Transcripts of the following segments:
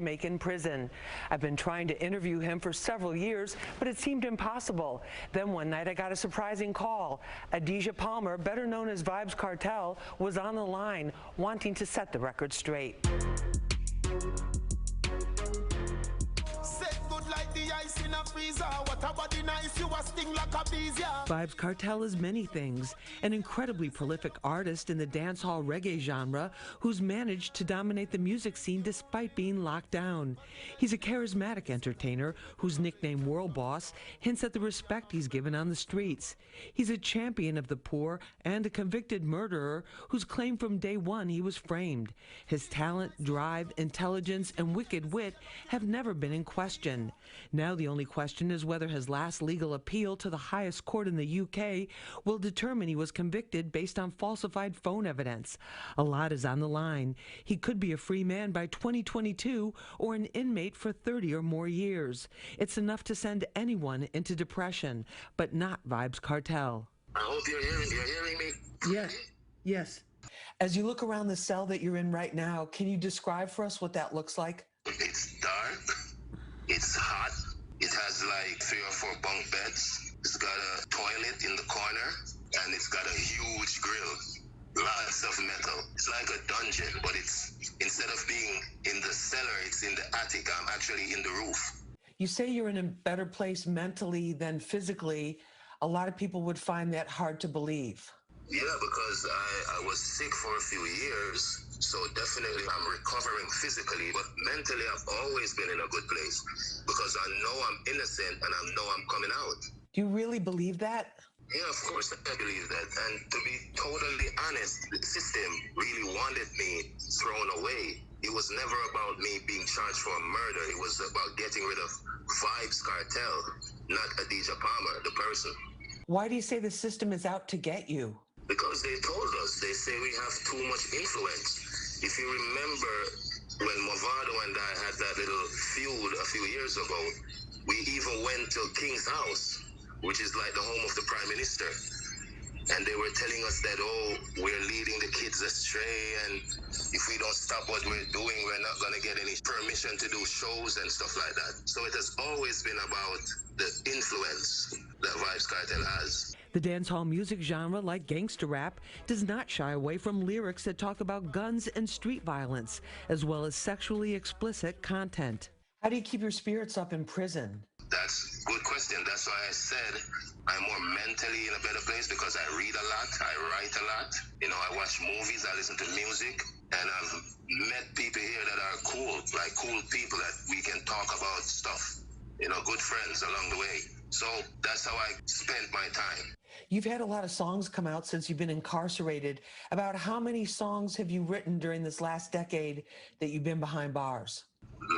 make in prison. I've been trying to interview him for several years, but it seemed impossible. Then one night I got a surprising call. Adidja Palmer, better known as vybz Kartel, was on the line wanting to set the record straight. vybz Kartel is many things, an incredibly prolific artist in the dancehall reggae genre who's managed to dominate the music scene despite being locked down. He's a charismatic entertainer whose nickname World Boss hints at the respect he's given on the streets. He's a champion of the poor and a convicted murderer whose claim from day one he was framed. His talent, drive, intelligence, and wicked wit have never been in question. Now the only question is whether his last legal appeal to the highest court in the UK will determine he was convicted based on falsified phone evidence. A lot is on the line. He could be a free man by 2022 or an inmate for 30 or more years. It's enough to send anyone into depression, but not vybz Kartel. I hope you're hearing me. Yes, yes. As you look around the cell that you're in right now, can you describe for us what that looks like? It's dark. It's hot. It has like 3 or 4 bunk beds. It's got a toilet in the corner, and it's got a huge grill. Lots of metal. It's like a dungeon, but it's, instead of being in the cellar, it's in the attic. I'm actually in the roof. You say you're in a better place mentally than physically. A lot of people would find that hard to believe. Yeah, because I was sick for a few years. So definitely I'm recovering physically, but mentally I've always been in a good place because I know I'm innocent and I know I'm coming out. Do you really believe that? Yeah, of course I believe that. And to be totally honest, the system really wanted me thrown away. It was never about me being charged for a murder. It was about getting rid of vybz Kartel, not Adidja Palmer, the person. Why do you say the system is out to get you? Because they told us, they say we have too much influence. If you remember when Movado and I had that little feud a few years ago, we even went to King's house, which is like the home of the Prime Minister. And they were telling us that, oh, we're leading the kids astray, and if we don't stop what we're doing, we're not going to get any permission to do shows and stuff like that. So it has always been about the influence that vybz Kartel has. The dancehall music genre, like gangster rap, does not shy away from lyrics that talk about guns and street violence, as well as sexually explicit content. How do you keep your spirits up in prison? That's a good question. That's why I said I'm more mentally in a better place because I read a lot, I write a lot. You know, I watch movies, I listen to music, and I've met people here that are cool, like cool people that we can talk about stuff. You know, good friends along the way. So that's how I spend my time. You've had a lot of songs come out since you've been incarcerated. About how many songs have you written during this last decade that you've been behind bars?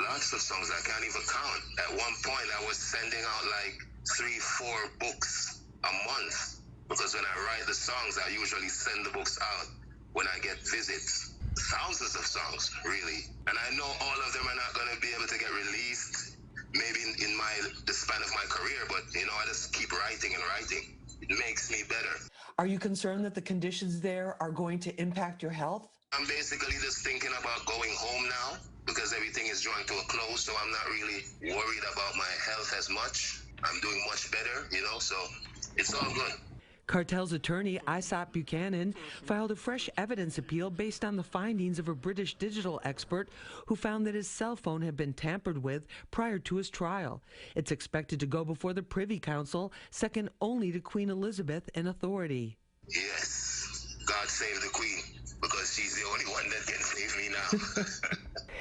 Lots of songs. I can't even count. At one point, I was sending out like 3-4 books a month because when I write the songs, I usually send the books out when I get visits. Thousands of songs, really. And I know all of them are not going to be able to get released maybe in the span of my career, but you know, I just keep writing and writing. It makes me better. Are you concerned that the conditions there are going to impact your health? I'm basically just thinking about going home now because everything is drawing to a close, so I'm not really worried about my health as much. I'm doing much better, you know, so it's all good. Kartel's attorney, Isop Buchanan, filed a fresh evidence appeal based on the findings of a British digital expert who found that his cell phone had been tampered with prior to his trial. It's expected to go before the Privy Council, second only to Queen Elizabeth in authority. Yes, God save the Queen, because she's the only one that can save me now.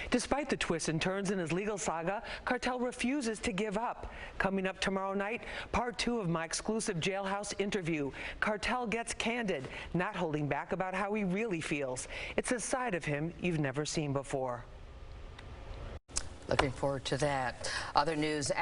Despite the twists and turns in his legal saga, Kartel refuses to give up. Coming up tomorrow night, part 2 of my exclusive jailhouse interview. Kartel gets candid, not holding back about how he really feels. It's a side of him you've never seen before. Looking forward to that. Other news.